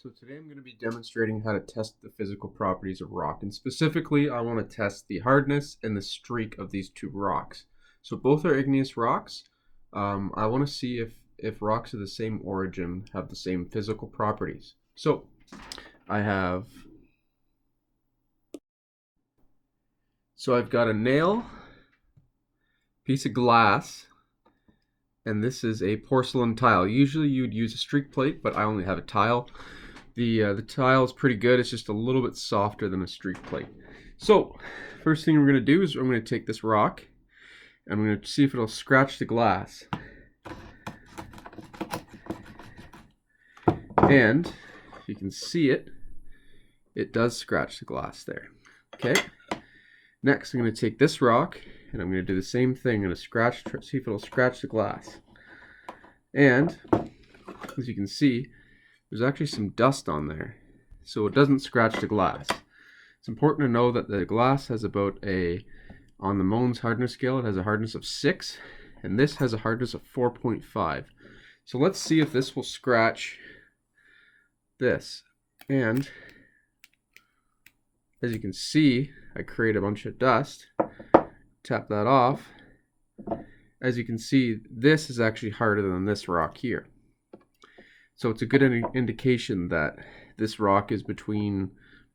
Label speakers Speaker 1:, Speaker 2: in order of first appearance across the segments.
Speaker 1: So today I'm going to be demonstrating how to test the physical properties of rock, and specifically I want to test the hardness and the streak of these two rocks. So both are igneous rocks. I want to see if rocks of the same origin have the same physical properties. So I've got a nail, piece of glass, and this is a porcelain tile. Usually you'd use a streak plate, but I only have a tile. The tile is pretty good. It's just a little bit softer than a streak plate. So first thing we're going to do is I'm going to take this rock and I'm going to see if it'll scratch the glass. And if you can see it, it does scratch the glass there. Okay. Next I'm going to take this rock and I'm going to do the same thing. I'm going to see if it'll scratch the glass. And as you can see, there's actually some dust on there, so it doesn't scratch the glass. It's important to know that the glass has about on the Mohs hardness scale, it has a hardness of 6, and this has a hardness of 4.5. So let's see if this will scratch this. And as you can see, I create a bunch of dust. Tap that off. As you can see, this is actually harder than this rock here. So it's a good indication that this rock is between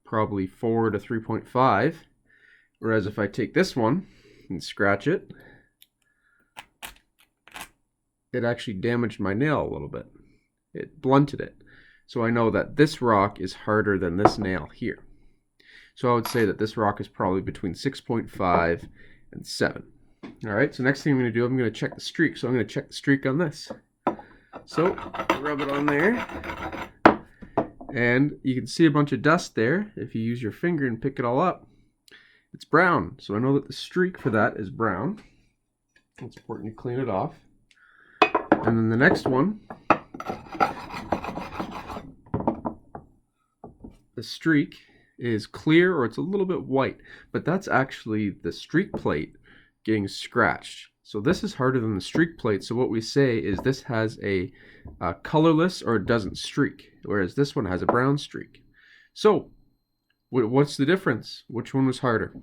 Speaker 1: probably 4 to 3.5. Whereas if I take this one and scratch it, it actually damaged my nail a little bit. It blunted it. So I know that this rock is harder than this nail here. So I would say that this rock is probably between 6.5 and 7. Alright, so next thing I'm going to do, I'm going to check the streak. So I'm going to check the streak on this. So rub it on there, and you can see a bunch of dust there. If you use your finger and pick it all up, it's brown. So I know that the streak for that is brown. It's important to clean it off. And then the next one, the streak is clear, or it's a little bit white, but that's actually the streak plate getting scratched. So this is harder than the streak plate, so what we say is this has a colorless, or it doesn't streak, whereas this one has a brown streak. So what's the difference? Which one was harder?